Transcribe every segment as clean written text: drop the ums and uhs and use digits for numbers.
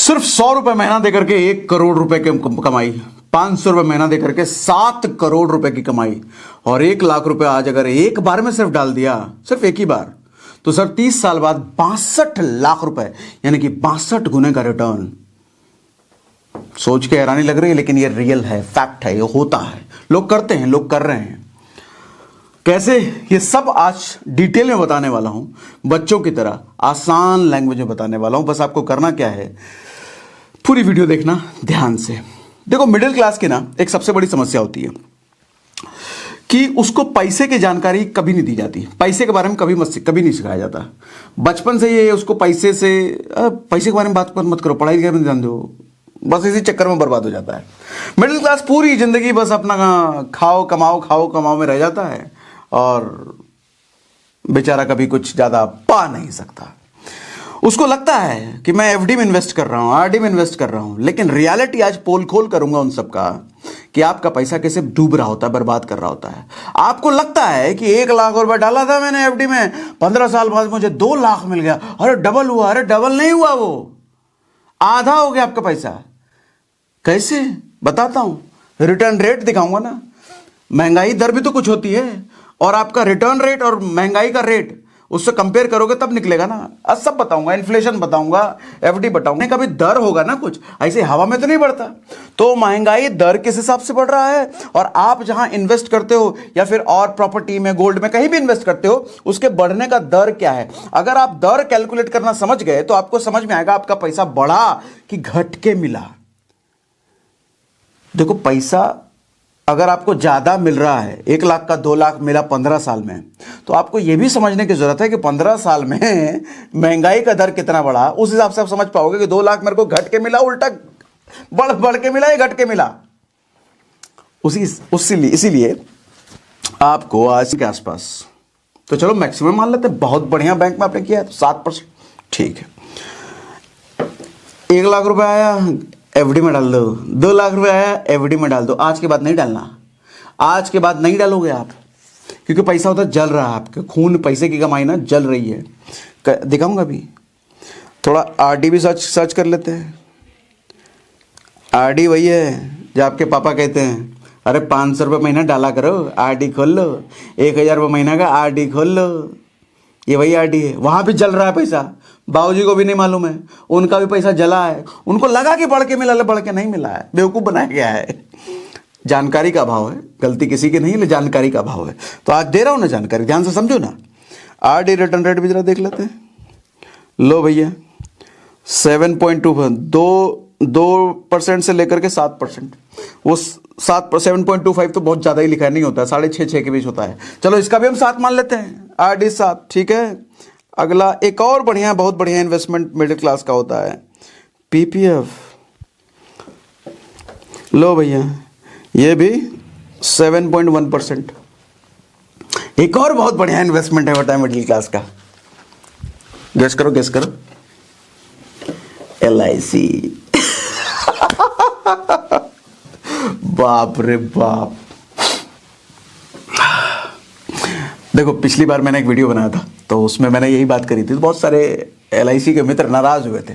सिर्फ 100 रुपए महीना देकर के 1 करोड़ रुपए की कमाई, 500 रुपए महीना देकर के 7 करोड़ रुपए की कमाई, और 1 लाख रुपए आज अगर एक बार में सिर्फ डाल दिया, सिर्फ एक ही बार, तो सर 30 साल बाद 62 लाख रुपए, यानी कि 62 गुने का रिटर्न। सोच के हैरानी लग रही है, लेकिन ये रियल है, फैक्ट है, ये होता है, लोग करते हैं, लोग कर रहे हैं। कैसे, ये सब आज डिटेल में बताने वाला हूं, बच्चों की तरह आसान लैंग्वेज में बताने वाला हूं। बस आपको करना क्या है, पूरी वीडियो देखना ध्यान से। देखो, मिडिल क्लास की ना एक सबसे बड़ी समस्या होती है कि उसको पैसे की जानकारी कभी नहीं दी जाती, पैसे के बारे में कभी नहीं सिखाया जाता। बचपन से ये उसको पैसे के बारे में बात मत करो, पढ़ाई के बारे में ध्यान दो, बस इसी चक्कर में बर्बाद हो जाता है। मिडिल क्लास पूरी जिंदगी बस अपना खाओ कमाओ में रह जाता है, और बेचारा कभी कुछ ज्यादा पा नहीं सकता। उसको लगता है कि मैं एफडी में इन्वेस्ट कर रहा हूं, आरडी में इन्वेस्ट कर रहा हूं, लेकिन रियलिटी आज पोल खोल करूंगा उन सबका कि आपका पैसा कैसे डूब रहा होता है, बर्बाद कर रहा होता है। आपको लगता है कि 1 लाख रुपए डाला था मैंने एफडी में, 15 साल बाद मुझे 2 लाख मिल गया, अरे डबल हुआ। अरे डबल नहीं हुआ, वो आधा हो गया आपका पैसा। कैसे, बताता हूं, रिटर्न रेट दिखाऊंगा ना। महंगाई दर भी तो कुछ होती है, और आपका रिटर्न रेट और महंगाई का रेट उससे कंपेयर करोगे तब निकलेगा ना। आज सब बताऊंगा, इन्फ्लेशन बताऊंगा, एफडी बताऊंगा, कभी दर होगा ना, कुछ ऐसे हवा में तो नहीं बढ़ता। तो महंगाई दर किस हिसाब से बढ़ रहा है, और आप जहां इन्वेस्ट करते हो या फिर और प्रॉपर्टी में, गोल्ड में, कहीं भी इन्वेस्ट करते हो, उसके बढ़ने का दर क्या है। अगर आप दर कैलकुलेट करना समझ गए तो आपको समझ में आएगा आपका पैसा बढ़ा कि घट के मिला। देखो, पैसा अगर आपको ज्यादा मिल रहा है, 1 लाख का 2 लाख मिला 15 साल में, तो आपको यह भी समझने की जरूरत है कि 15 साल में महंगाई का दर कितना बढ़ा। उस हिसाब से आप समझ पाओगे कि 2 लाख मेरे को घट के मिला, उल्टा बढ़ के मिला या घट के मिला। इसीलिए आपको आज के आसपास, तो चलो मैक्सिमम मान लेते हैं, बहुत बढ़िया बैंक में आपने किया है तो 7%, ठीक है। 1 लाख रुपए आया, एफडी में डाल दो। 2 लाख रुपए आया, एफडी में डाल दो। आज के बाद नहीं डालना, आज के बाद नहीं डालोगे आप, क्योंकि पैसा होता जल रहा है, आपके खून पैसे की कमाई ना जल रही है। दिखाऊंगा अभी, थोड़ा आरडी भी सर्च कर लेते हैं। आरडी वही है जो आपके पापा कहते हैं, अरे 500 रुपये महीना डाला करो, आरडी खोल लो, 1000 रुपये महीना का आरडी खोल लो। ये वही आरडी है, वहां भी जल रहा है पैसा। बाबूजी को भी नहीं मालूम है, उनका भी पैसा जला है, उनको लगा कि बढ़ के मिला, बढ़ के नहीं मिला है, बेवकूफ बनाया गया है। जानकारी का अभाव है, गलती किसी की नहीं है, जानकारी का अभाव है। तो आज दे रहा हूं ना जानकारी, ध्यान से समझो ना। आरडी रिटर्न रेट भी जरा देख लेते हैं। लो भैया, 2% से लेकर के 7%, वो 7.25 तो बहुत ज्यादा ही लिखा है, नहीं होता है, 6.5 के बीच होता है। चलो इसका भी हम 7 मान लेते हैं, आरडी 7, ठीक है। अगला एक और बढ़िया, बहुत बढ़िया इन्वेस्टमेंट मिडिल क्लास का होता है, पीपीएफ। लो भैया, ये भी 7.1%। एक और बहुत बढ़िया इन्वेस्टमेंट है होता है मिडिल क्लास का, गेस करो, LIC। बाप रे बाप। देखो, पिछली बार मैंने एक वीडियो बनाया था, तो उसमें मैंने यही बात करी थी, तो बहुत सारे LIC के मित्र नाराज हुए थे।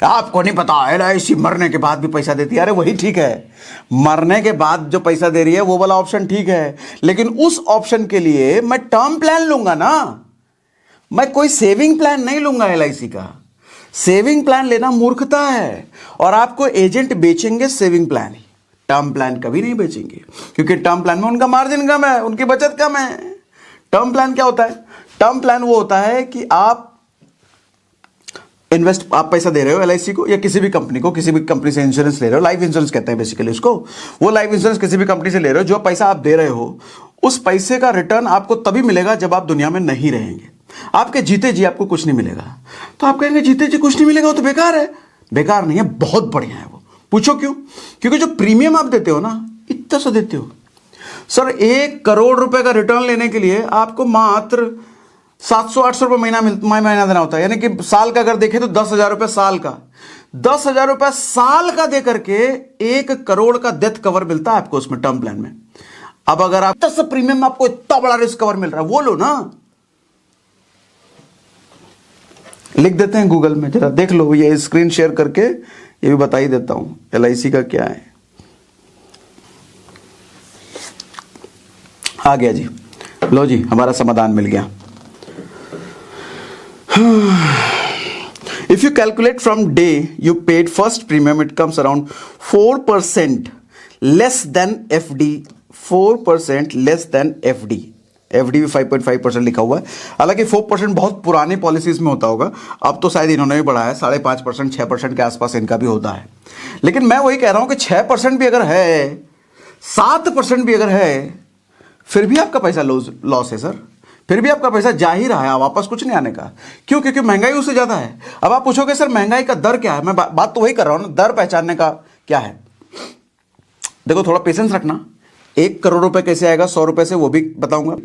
आपको नहीं पता LIC मरने के बाद भी पैसा देती है। अरे वही ठीक है, मरने के बाद जो पैसा दे रही है वो वाला ऑप्शन ठीक है, लेकिन उस ऑप्शन के लिए मैं टर्म प्लान लूंगा ना, मैं कोई सेविंग प्लान नहीं लूंगा। LIC का सेविंग प्लान लेना मूर्खता है, और आपको एजेंट बेचेंगे सेविंग प्लान ही, टर्म प्लान कभी नहीं बेचेंगे, क्योंकि टर्म प्लान में उनका मार्जिन कम है, उनकी बचत कम है। टर्म प्लान क्या होता है? टर्म प्लान वो होता है कि आप पैसा दे रहे हो LIC को या किसी भी कंपनी को, किसी भी कंपनी से इंश्योरेंस ले रहे हो, लाइफ इंश्योरेंस कहते हैं बेसिकली उसको। वो लाइफ इंश्योरेंस किसी भी कंपनी से ले रहे हो, जो पैसा आप दे रहे हो उस पैसे का रिटर्न आपको तभी मिलेगा जब आप दुनिया में नहीं रहेंगे। आपके जीते जी आपको कुछ नहीं मिलेगा। तो आप कहेंगे जीते जी कुछ नहीं मिलेगा, वो तो बेकार है। बेकार नहीं है, बहुत बढ़िया है वो। पूछो क्यों? क्योंकि जो प्रीमियम आप देते हो ना, इतना सा देते हो। सर 1 करोड़ रुपए का रिटर्न लेने के लिए आपको मात्र 700-800 रुपये महीना देना होता है, यानी कि साल का अगर देखें तो 10,000 रुपये साल का। 10,000 रुपये साल का दे करके 1 करोड़ का डेथ कवर मिलता है आपको उसमें, टर्म प्लान में। अब अगर आप 10 प्रीमियम में आपको इतना बड़ा रिस्क कवर मिल रहा है, वो लो ना। लिख देते हैं गूगल में, जरा देख लो, ये स्क्रीन शेयर करके ये भी बता ही देता हूं LIC का क्या है। आ गया जी, लो जी हमारा समाधान मिल गया। If you calculate from day you paid first premium, it comes around 4% less than FD, 4% less than FD। FD भी 5.5% लिखा हुआ है, हालांकि 4% बहुत पुरानी पॉलिसीज में होता होगा, अब तो शायद इन्होंने भी बढ़ाया है, 5.5% 6% के आसपास इनका भी होता है। लेकिन मैं वही कह रहा हूं कि 6% भी अगर है, 7% भी अगर है, फिर भी आपका पैसा लॉस है सर, फिर भी आपका पैसा जा ही रहा है, वापस कुछ नहीं आने का। क्यों? क्योंकि महंगाई उससे ज्यादा है। अब आप पूछोगे सर महंगाई का दर क्या है, मैं बात तो वही कर रहा हूं ना, दर पहचानने का क्या है। देखो थोड़ा पेशेंस रखना, 1 करोड़ रुपए कैसे आएगा 100 रुपए से, वो भी बताऊंगा।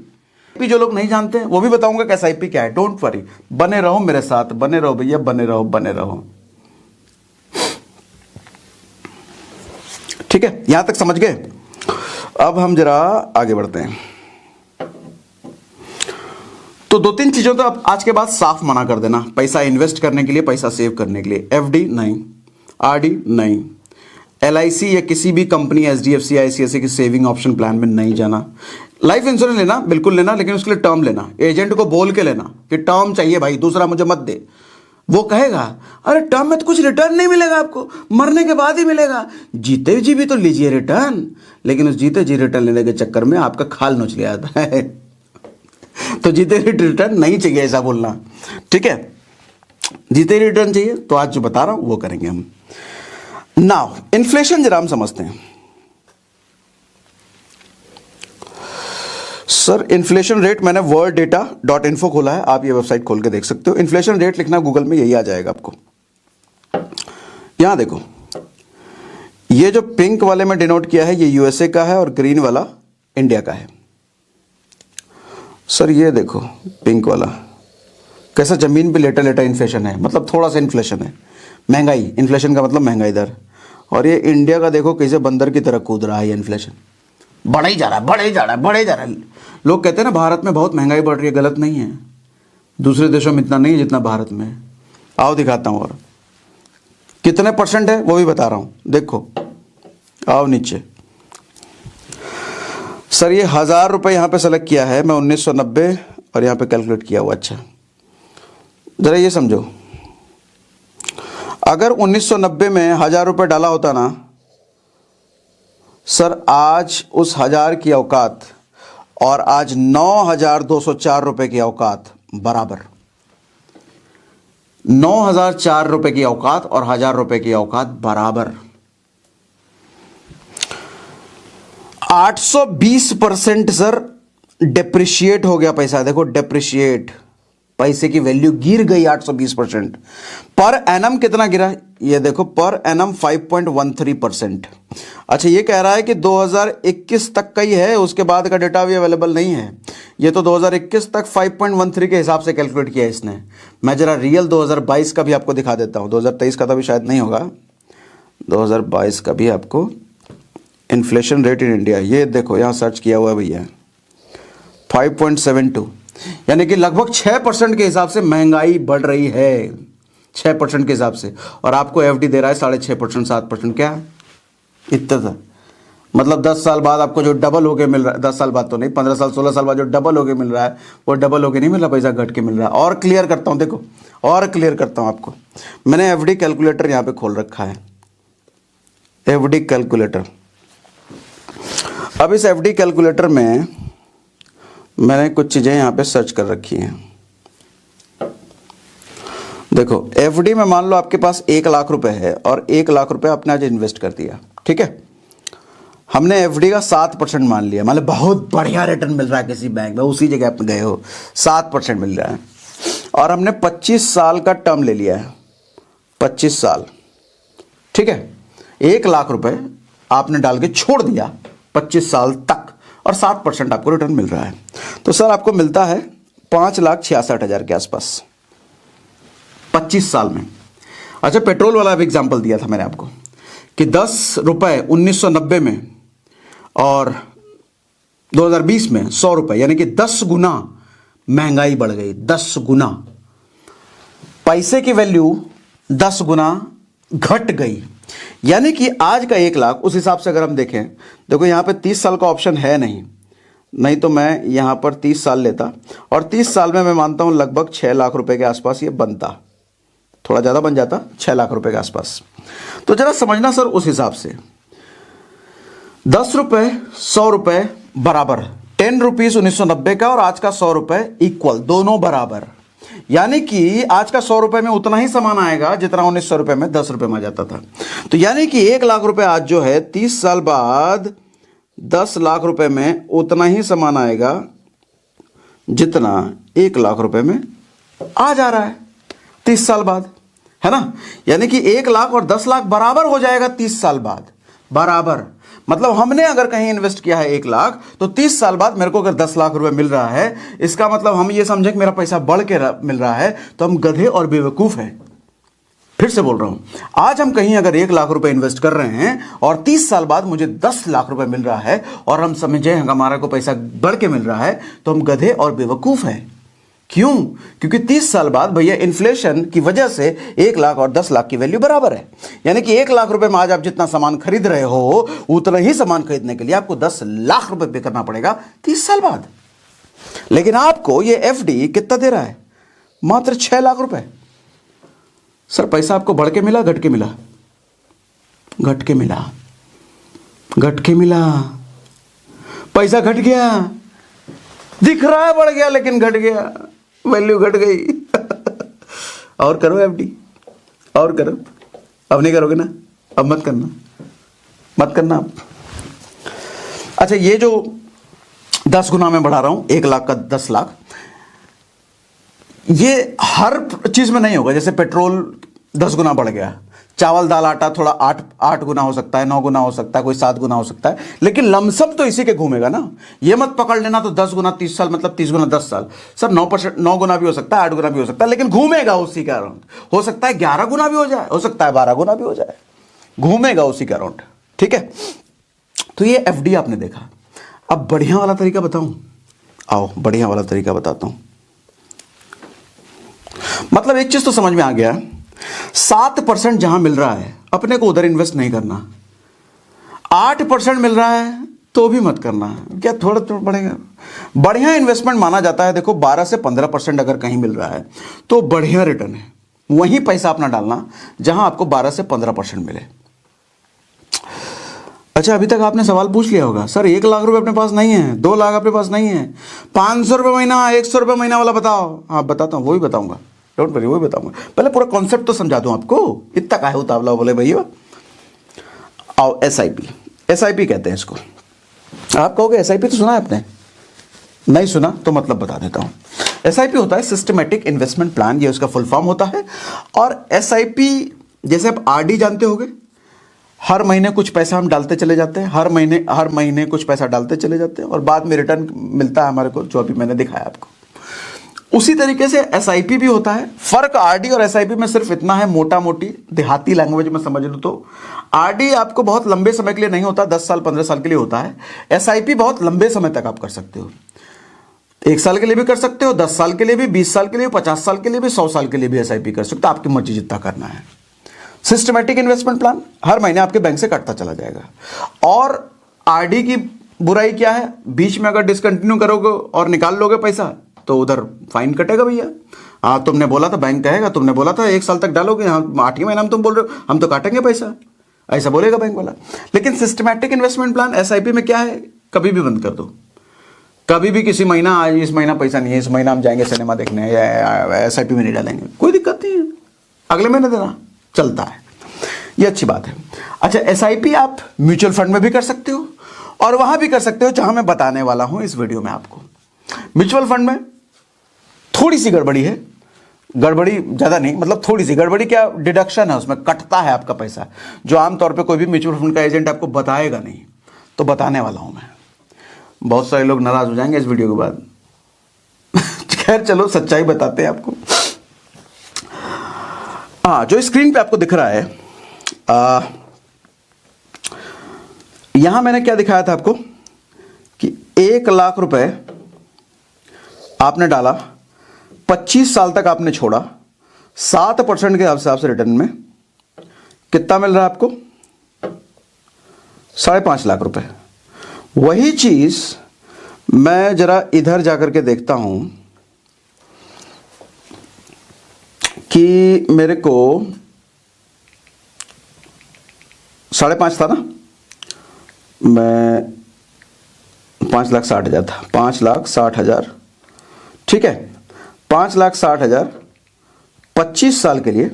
जो लोग नहीं जानते हैं वो भी बताऊंगा कि SIP क्या है। डोंट वरी, बने रहो मेरे साथ, बने रहो भैया, बने रहो बने रहो। ठीक है, यहां तक समझ गए। अब हम जरा आगे बढ़ते हैं। तो 2-3 चीजों तो अब आज के बाद साफ मना कर देना, पैसा इन्वेस्ट करने के लिए, पैसा सेव करने के लिए। FD नहीं, RD नहीं, LIC या किसी भी कंपनी HDFC ICICI की सेविंग ऑप्शन प्लान में नहीं जाना। लाइफ इंश्योरेंस लेना बिल्कुल लेना, लेकिन उसके लिए टर्म लेना, एजेंट को बोल के लेना कि टर्म चाहिए भाई, दूसरा मुझे मत दे। वो कहेगा अरे टर्म में तो कुछ रिटर्न नहीं मिलेगा आपको, मरने के बाद ही मिलेगा। जीते जी भी तो लीजिए रिटर्न, लेकिन उस जीते जी रिटर्न लेने के चक्कर में आपका खाल नोच लिया जाता है। तो जीते रिटर्न नहीं चाहिए, ऐसा बोलना, ठीक है। जीते रिटर्न चाहिए तो आज जो बता रहा हूं वो करेंगे हम। नाउ इन्फ्लेशन जरा हम समझते हैं। सर इन्फ्लेशन रेट, मैंने worlddata.info खोला है, आप ये वेबसाइट खोल के देख सकते हो। इन्फ्लेशन रेट लिखना गूगल में, यही आ जाएगा आपको। यहां देखो, ये जो पिंक वाले में डिनोट किया है ये USA का है और ग्रीन वाला इंडिया का है। सर ये देखो पिंक वाला कैसा जमीन पे लेटा लेटा इन्फ्लेशन है, मतलब थोड़ा सा इन्फ्लेशन है, महंगाई, इन्फ्लेशन का मतलब महंगाई दर। और ये इंडिया का देखो कैसे बंदर की तरह कूद रहा है, ये इन्फ्लेशन बढ़ा ही जा रहा है, बढ़े ही जा रहा है, बढ़े जा रहा है। लोग कहते हैं ना भारत में बहुत महंगाई बढ़ रही है, गलत नहीं है, दूसरे देशों में इतना नहीं है जितना भारत में है। आओ दिखाता हूँ, और कितने % है वो भी बता रहा हूँ, देखो आओ नीचे। सर ये 1000 रुपये यहाँ पे सेलेक्ट किया है, मैं 1990 और यहाँ पे कैलकुलेट किया हुआ। अच्छा जरा ये समझो, अगर 1990 में 1000 रुपये डाला होता ना सर, आज उस 1000 की औकात और आज 9204 रुपये की औकात बराबर। 9004 रुपये की औकात और 1000 रुपये की औकात बराबर। 820% सर डेप्रिशिएट हो गया पैसा। देखो डेप्रिशिएट, पैसे की वैल्यू गिर गई 820%। पर एनम कितना गिरा, ये देखो पर एनम 5.13%। अच्छा ये कह रहा है कि 2021 तक का ही है, उसके बाद का डेटा भी अवेलेबल नहीं है। ये तो 2021 तक 5.13 के हिसाब से कैलकुलेट किया है इसने। मैं जरा रियल 2022 का भी आपको दिखा देता हूँ, 2023 का तो भी शायद नहीं होगा, 2022 का भी आपको इन्फ्लेशन रेट इन इंडिया, ये देखो यहाँ सर्च किया हुआ है भैया, 5.72, यानी कि लगभग 6% के हिसाब से महंगाई बढ़ रही है, 6% के हिसाब से। और आपको FD दे रहा है 6.5%, 7%, क्या इतना था। मतलब 10 साल बाद आपको जो डबल होके मिल रहा है, 10 साल बाद तो नहीं, 15 साल 16 साल बाद जो डबल होके मिल रहा है वो डबल होके नहीं मिल रहा, पैसा घट के मिल रहा है। और क्लियर करता हूँ, देखो और क्लियर करता हूँ आपको, मैंने FD कैलकुलेटर यहाँ पे खोल रखा है, FD कैलकुलेटर। अब इस FD कैलकुलेटर में मैंने कुछ चीज़ें यहाँ पे सर्च कर रखी हैं। देखो FD में मान लो आपके पास 1 लाख रुपए है और 1 लाख रुपए आपने आज इन्वेस्ट कर दिया, ठीक है। हमने FD का 7% मान लिया, मतलब बहुत बढ़िया रिटर्न मिल रहा है किसी बैंक में, उसी जगह आप गए हो, 7% मिल रहा है। और हमने 25 साल का टर्म ले लिया है, 25 साल, ठीक है। 1 लाख रुपए आपने डाल के छोड़ दिया 25 साल तक और 7% आपको रिटर्न मिल रहा है। तो सर आपको मिलता है 5,66,000 के आसपास 25 साल में। अच्छा पेट्रोल वाला भी एग्जांपल दिया था मैंने आपको कि 10 रुपए 1990 में और 2020 में 100 रुपए, यानी कि 10 गुना महंगाई बढ़ गई, 10 गुना। पैसे की वैल्यू 10 गुना घट गई। यानी कि आज का 1 लाख उस हिसाब से अगर हम देखें, देखो यहाँ पे 30 साल का ऑप्शन है नहीं तो मैं यहाँ पर 30 साल लेता, और 30 साल में मैं मानता हूँ लगभग 6 लाख रुपए के आसपास ये बनता, थोड़ा ज़्यादा बन जाता, 6 लाख रुपए के आसपास। तो जरा समझना सर, उस हिसाब से 10 रुपए 100 रुपए बराबर, 10 रुपीज 1990 का और आज का 100 रुपए इक्वल, दोनों बराबर। यानी कि आज का 100 रुपए में उतना ही सामान आएगा जितना 1900 रुपए में 10 रुपए में आ जाता था। तो यानी कि 1 लाख रुपए आज जो है 30 साल बाद 10 लाख रुपए में उतना ही सामान आएगा जितना 1 लाख रुपए में आ जा रहा है 30 साल बाद, है ना। यानी कि 1 लाख और 10 लाख बराबर हो जाएगा 30 साल बाद, बराबर। मतलब हमने अगर कहीं इन्वेस्ट किया है 1 लाख, तो 30 साल बाद मेरे को अगर 10 लाख रुपए मिल रहा है, इसका मतलब हम ये समझे कि मेरा पैसा बढ़ के मिल रहा है, तो हम गधे और बेवकूफ हैं। फिर से बोल रहा हूं, आज हम कहीं अगर 1 लाख रुपए इन्वेस्ट कर रहे हैं और 30 साल बाद मुझे 10 लाख रुपए मिल रहा है और हम समझे हमारा को पैसा बढ़ के मिल रहा है, तो हम गधे और बेवकूफ हैं। क्यों? क्योंकि 30 साल बाद भैया इन्फ्लेशन की वजह से 1 लाख और 10 लाख की वैल्यू बराबर है। यानी कि 1 लाख रुपए में आज आप जितना सामान खरीद रहे हो, उतना ही सामान खरीदने के लिए आपको 10 लाख रुपए पे करना पड़ेगा 30 साल बाद। लेकिन आपको ये एफडी कितना दे रहा है? मात्र 6 लाख रुपए। सर पैसा आपको बढ़ के मिला, घट के मिला? घट के मिला, घट के मिला। पैसा घट गया, दिख रहा है बढ़ गया लेकिन घट गया, वैल्यू घट गई। और करो एफडी, और करो। अब नहीं करोगे ना? अब मत करना, मत करना आप। अच्छा, ये जो 10 गुना में बढ़ा रहा हूं, 1 लाख का 10 लाख, ये हर चीज में नहीं होगा। जैसे पेट्रोल 10 गुना बढ़ गया, चावल दाल आटा थोड़ा 8 गुना हो सकता है, 9 गुना हो सकता है, कोई 7 गुना हो सकता है, लेकिन लमसम तो इसी के घूमेगा ना। ये मत पकड़ लेना तो 10 गुना 30 साल मतलब 30 गुना 10 साल। सर 9 गुना भी हो सकता है, 8 गुना भी हो सकता है, लेकिन घूमेगा उसी का अराउंड। हो सकता है 11 गुना भी हो जाए, हो सकता है 12 गुना भी हो जाए, घूमेगा उसी का अराउंड। ठीक है, तो ये एफडी आपने देखा। अब बढ़िया वाला तरीका बताऊं? आओ बढ़िया वाला तरीका बताता हूं। मतलब एक चीज तो समझ में आ गया, 7% जहां मिल रहा है अपने को उधर इन्वेस्ट नहीं करना, 8% मिल रहा है तो भी मत करना। क्या थोड़ा तो बढ़ेगा? बढ़िया इन्वेस्टमेंट माना जाता है। देखो 12 से 15% अगर कहीं मिल रहा है तो बढ़िया रिटर्न है। वहीं पैसा अपना डालना जहां आपको 12 से 15% मिले। अच्छा, अभी तक आपने सवाल पूछ लिया होगा, सर 1 लाख रुपए अपने पास नहीं है, 2 लाख अपने पास नहीं है, 500 रुपये महीना, 100 रुपये महीना वाला बताओ। हाँ बताता हूँ, वही बताऊंगा, डोंट वरी, वही बताऊंगा। पहले पूरा कॉन्सेप्ट तो समझा दूं आपको, इतना काहे उतावला बोले भैया। आओ एसआईपी, एसआईपी कहते हैं इसको। आप कहोगे एसआईपी तो सुना है आपने? नहीं सुना तो मतलब बता देता हूं। एसआईपी होता है सिस्टमैटिक इन्वेस्टमेंट प्लान, ये उसका फुल फॉर्म होता है। और एसआईपी जैसे आप आरडी जानते होगे, हर महीने कुछ पैसा हम डालते चले जाते हैं, हर महीने कुछ पैसा डालते चले जाते हैं और बाद में रिटर्न मिलता है हमारे को, जो अभी मैंने दिखाया आपको। उसी तरीके से एसआईपी भी होता है। फर्क आरडी और एसआईपी में सिर्फ इतना है, मोटा मोटी देहाती लैंग्वेज में समझ लो तो, आरडी आपको बहुत लंबे समय के लिए नहीं होता, 10 साल 15 साल के लिए होता है। एसआईपी बहुत लंबे समय तक आप कर सकते हो, 1 साल के लिए भी कर सकते हो, 10 साल के लिए भी, 20 साल के लिए, 50 साल के लिए भी, 100 साल के लिए भी एसआईपी कर सकते हो, आपकी मर्जी जितना करना है। सिस्टमैटिक इन्वेस्टमेंट प्लान हर महीने आपके बैंक से कटता चला जाएगा। और आरडी की बुराई क्या है? बीच में अगर डिसकंटिन्यू करोगे और निकाल लोगे पैसा तो उधर फाइन कटेगा भैया। हाँ, तुमने बोला था, बैंक कहेगा तुमने बोला था 1 साल तक डालोगे, हम 8वें महीना में तुम बोल रहे हो हम तो काटेंगे पैसा, ऐसा बोलेगा बैंक वाला। लेकिन सिस्टमैटिक इन्वेस्टमेंट प्लान एसआईपी में क्या है? कभी भी बंद कर दो, कभी भी किसी महीना, आज इस महीना पैसा नहीं है, इस महीना हम जाएंगे सिनेमा देखने, एसआईपी में नहीं डालेंगे, कोई दिक्कत नहीं है, अगले महीने देना, चलता है। ये अच्छी बात है। अच्छा, एसआईपी आप म्यूचुअल फंड में भी कर सकते हो और वहां भी कर सकते हो जहां मैं बताने वाला हूं इस वीडियो में आपको। म्यूचुअल फंड में थोड़ी सी गड़बड़ी है, गड़बड़ी ज्यादा नहीं, मतलब थोड़ी सी गड़बड़ी। क्या? डिडक्शन है, उसमें कटता है आपका पैसा, जो आमतौर पे कोई भी म्यूचुअल फंड का एजेंट आपको बताएगा नहीं, तो बताने वाला हूं मैं। बहुत सारे लोग नाराज हो जाएंगे इस वीडियो के बाद। खैर चलो, सच्चाई बताते हैं आपको। हाँ, जो स्क्रीन पे आपको दिख रहा है, यहां मैंने क्या दिखाया था आपको कि 1 लाख रुपए आपने डाला, 25 साल तक आपने छोड़ा, 7% के हिसाब से रिटर्न में कितना मिल रहा है आपको? 5.5 लाख रुपए। वही चीज मैं जरा इधर जाकर के देखता हूं कि मेरे को 5.5 था ना, मैं 5,60,000 था, 5,60,000, ठीक है, 5,60,000 25 साल के लिए।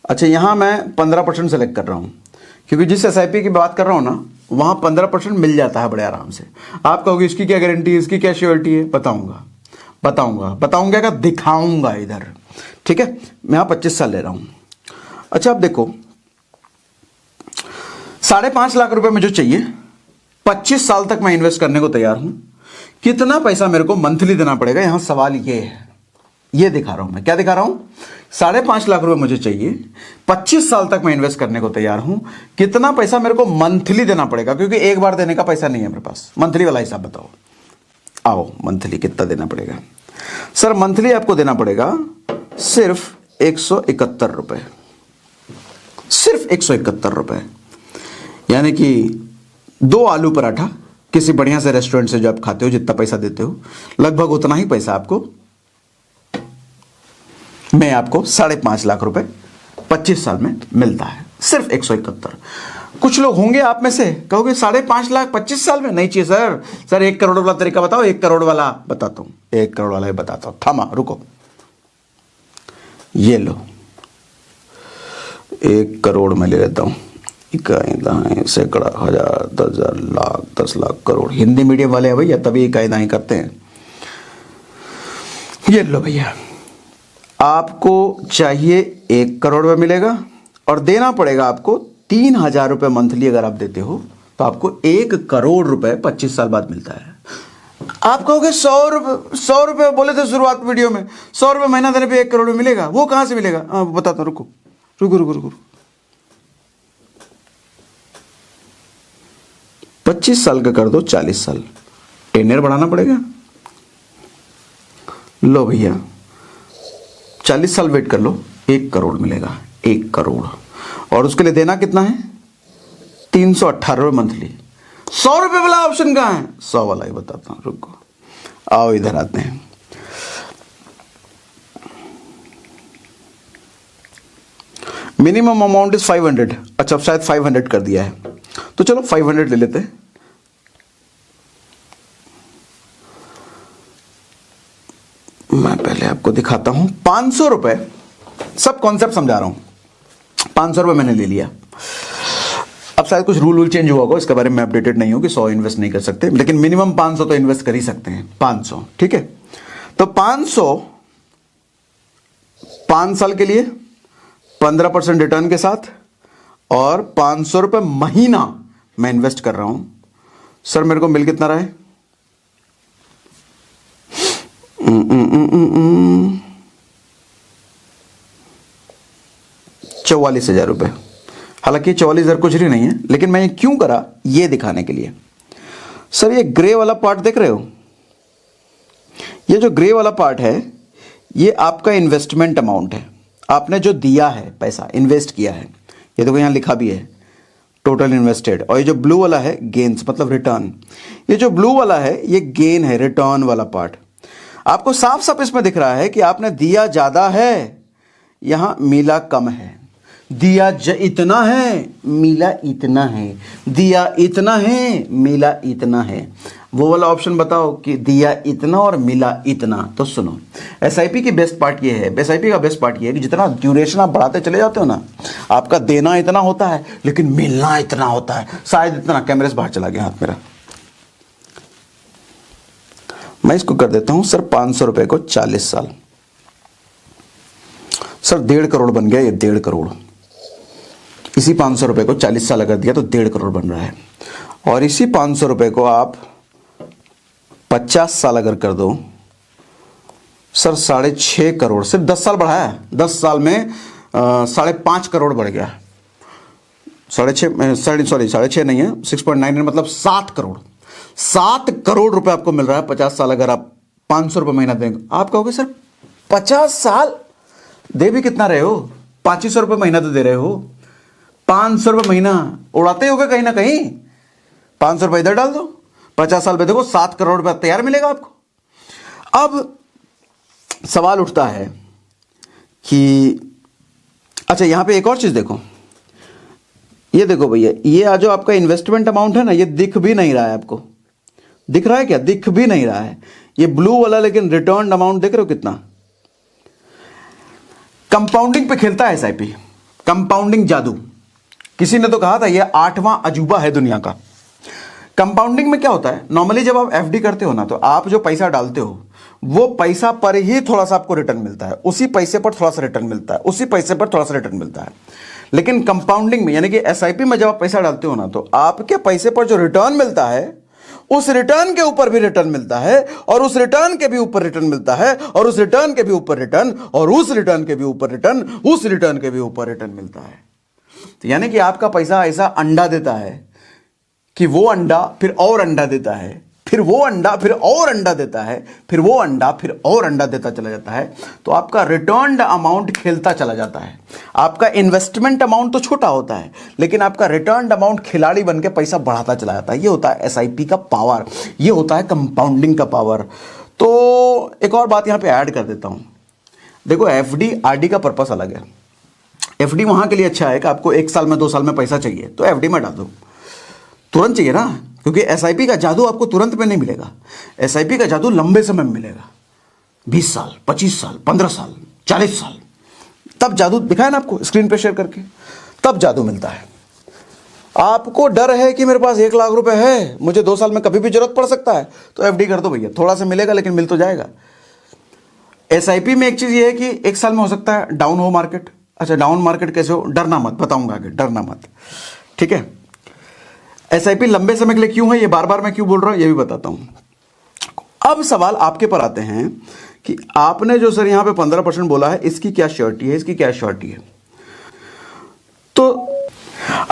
अच्छा, यहां मैं 15% सेलेक्ट कर रहा हूं क्योंकि जिस एसआईपी की बात कर रहा हूं ना वहां 15% मिल जाता है बड़े आराम से। आप कहोगे इसकी क्या गारंटी है, इसकी क्या श्योरिटी है? बताऊंगा क्या, दिखाऊंगा इधर, ठीक है। मैं यहां 25 साल ले रहा हूं। अच्छा, आप देखो 5.5 लाख रुपए मुझे चाहिए, 25 साल तक मैं इन्वेस्ट करने को तैयार हूं। कितना पैसा मेरे को मंथली देना पड़ेगा? यहां सवाल ये है, ये दिखा रहा हूं मैं। क्या दिखा रहा हूं? 5.5 लाख रुपए मुझे चाहिए, 25 साल तक मैं इन्वेस्ट करने को तैयार हूं। कितना पैसा मेरे को मंथली देना पड़ेगा? क्योंकि एक बार देने का पैसा नहीं है मेरे पास। मंथली वाला हिसाब बताओ। आओ, मंथली कितना देना पड़ेगा? सर मंथली आपको देना पड़ेगा सिर्फ 171 रुपए, सिर्फ 171 रुपए। यानी कि 2 आलू पराठा किसी बढ़िया से रेस्टोरेंट से जो आप खाते हो, जितना पैसा देते हो, लगभग उतना ही पैसा आपको, मैं आपको 5.5 लाख रुपए 25 साल में मिलता है, सिर्फ 171। कुछ लोग होंगे आप में से कहोगे 5.5 लाख 25 साल में नहीं चाहिए सर 1 करोड़ वाला तरीका बताओ। 1 करोड़ वाला बताता हूं, 1 करोड़ वाला ही बताता हूं। थमा, रुको, ये लो 1 करोड़ में ले लेता हूं। इकाई, दहाई, सैकड़ा, हजार, 10,000, लाख, 10 लाख, करोड़। हिंदी मीडियम वाले हैं भैया, तभी इकाई दहाई करते हैं। ये लो भैया, आपको चाहिए 1 करोड़ में मिलेगा और देना पड़ेगा आपको 3,000 रुपए मंथली। अगर आप देते हो तो आपको 1 करोड़ रुपए 25 साल बाद मिलता है। आप कहोगे 100 रुपए बोले थे शुरुआत वीडियो में, 100 रुपए महीना देने पे 1 करोड़ में मिलेगा, वो कहां से मिलेगा? बताता हूं, रुको रुको रुको रुको। 25 साल का कर दो 40 साल, टेन्योर बढ़ाना पड़ेगा। लो भैया 40 साल वेट कर लो, 1 करोड़ मिलेगा, 1 करोड़। और उसके लिए देना कितना है? 318 रुपए मंथली। 100 रुपए वाला ऑप्शन कहां है? 100 वाला ही बताता हूं, रुको, आओ इधर आते हैं। Minimum amount is 500। अच्छा, शायद 500 कर दिया है, तो चलो 500 ले लेते हैं। मैं पहले आपको दिखाता हूं 500 रुपए, सब कॉन्सेप्ट समझा रहा हूं। 500 रुपए मैंने ले लिया। अब शायद कुछ रूल चेंज हुआ होगा, इसके बारे में अपडेटेड नहीं हो कि 100 इन्वेस्ट नहीं कर सकते, लेकिन मिनिमम 500 तो इन्वेस्ट कर ही सकते हैं। 500, ठीक है। तो 500 5 साल के लिए 15% रिटर्न के साथ और 500 रुपए महीना मैं इन्वेस्ट कर रहा हूं। सर मेरे को मिल कितना रहा है? 44,000 रुपए। हालांकि 44,000 कुछ भी नहीं है, लेकिन मैं ये क्यों करा, ये दिखाने के लिए। सर ये ग्रे वाला पार्ट देख रहे हो? ये जो ग्रे वाला पार्ट है ये आपका इन्वेस्टमेंट अमाउंट है। आपने जो दिया है पैसा, इन्वेस्ट किया है, ये देखो यहां लिखा भी है टोटल इन्वेस्टेड। और ये जो ब्लू वाला है गेन्स, मतलब रिटर्न। ये जो ब्लू वाला है ये गेन है, रिटर्न वाला पार्ट। आपको साफ साफ इसमें दिख रहा है कि आपने दिया ज्यादा है, यहां मिला कम है। दिया इतना है, मिला इतना है, दिया इतना है, मिला इतना है। वो वाला ऑप्शन बताओ कि दिया इतना और मिला इतना। तो सुनो, एसआईपी की बेस्ट पार्ट ये है, एसआईपी का बेस्ट पार्ट ये है कि जितना ड्यूरेशन आप बढ़ाते चले जाते हो ना, आपका देना इतना होता है लेकिन मिलना इतना होता है। शायद इतना, कैमरे से बाहर चला गया हाथ मेरा। मैं इसको कर देता हूं सर 500 रुपए को 40 साल। सर 1.5 करोड़ बन गया, ये 1.5 करोड़। इसी 500 रुपए को 40 साल अगर दिया तो 1.5 करोड़ बन रहा है। और इसी 500 रुपए को आप 50 साल अगर कर दो, सर 6.5 करोड़। सिर्फ 10 साल बढ़ाया, 10 साल में 5.5 करोड़ बढ़ गया। 6.5 नहीं है, 6.9 मतलब 7 करोड़। 7 करोड़ रुपए आपको मिल रहा है 50 साल अगर आप 500 रुपए महीना देंगे। आप कहोगे सर 50 साल दे भी कितना रहे हो, 2500 रुपए महीना तो दे रहे हो। ₹500 महीना उड़ाते होगे कहीं ना कहीं। ₹500 इधर डाल दो, 50 साल पे देखो 7 करोड़ रुपया तैयार मिलेगा आपको। अब सवाल उठता है कि अच्छा यहां पे एक और चीज देखो, ये देखो भैया, ये आज जो आपका इन्वेस्टमेंट अमाउंट है ना, ये दिख भी नहीं रहा है आपको। दिख रहा है क्या? दिख भी नहीं रहा है ये ब्लू वाला, लेकिन रिटर्न अमाउंट देख रहे हो कितना। कंपाउंडिंग पे खेलता है एसआईपी, कंपाउंडिंग जादू। किसी ने तो कहा था ये 8वां अजूबा है दुनिया का। कंपाउंडिंग में क्या होता है, नॉर्मली जब आप एफडी करते हो ना, तो आप जो पैसा डालते हो वो पैसा पर ही थोड़ा सा आपको रिटर्न मिलता है, उसी पैसे पर थोड़ा सा रिटर्न मिलता है, उसी पैसे पर थोड़ा सा रिटर्न मिलता है। लेकिन कंपाउंडिंग में यानी कि एसआईपी में जब आप पैसा डालते हो ना, तो आपके पैसे पर जो रिटर्न मिलता है उस रिटर्न के ऊपर भी रिटर्न मिलता है, और उस रिटर्न के भी ऊपर रिटर्न मिलता है, और उस रिटर्न के भी ऊपर रिटर्न, और उस रिटर्न के भी ऊपर रिटर्न, उस रिटर्न के भी ऊपर रिटर्न मिलता है। तो यानी कि आपका पैसा ऐसा अंडा देता है कि वो अंडा फिर और अंडा देता है, फिर वो अंडा फिर और अंडा देता है, फिर वो अंडा फिर और अंडा देता चला जाता है। तो आपका रिटर्न्ड अमाउंट खेलता चला जाता है। आपका इन्वेस्टमेंट अमाउंट तो छोटा होता है, लेकिन आपका रिटर्न्ड अमाउंट खिलाड़ी बन के पैसा बढ़ाता चला जाता है। ये होता है एसआईपी का पावर, ये होता है कंपाउंडिंग का पावर। तो एक और बात यहां पे ऐड कर देता हूं, देखो एफडी आरडी का पर्पस अलग है। एफडी वहां के लिए अच्छा है कि आपको 1 साल में 2 साल में पैसा चाहिए तो एफडी में डाल दो, तुरंत चाहिए ना, क्योंकि एसआईपी का जादू आपको तुरंत में नहीं मिलेगा। एसआईपी का जादू लंबे समय में मिलेगा, 20 साल, 25 साल, 15 साल, 40 साल, तब जादू दिखाया ना आपको स्क्रीन पे शेयर करके, तब जादू मिलता है। आपको डर है कि मेरे पास 1 लाख रुपए है, मुझे 2 साल में कभी भी जरूरत पड़ सकता है, तो एफडी कर दो भैया, थोड़ा सा मिलेगा लेकिन मिल तो जाएगा। एसआईपी में एक चीज ये है कि 1 साल में हो सकता है डाउन हो मार्केट। अच्छा डाउन मार्केट कैसे हो, डरना मत, बताऊंगा आगे, डरना मत, ठीक है। एसआईपी लंबे समय के लिए क्यों है, ये बार बार मैं क्यों बोल रहा हूं ये भी बताता हूं। अब सवाल आपके पर आते हैं कि आपने जो सर यहां पे 15% बोला है, इसकी क्या श्योरिटी है, इसकी क्या श्योरिटी है। तो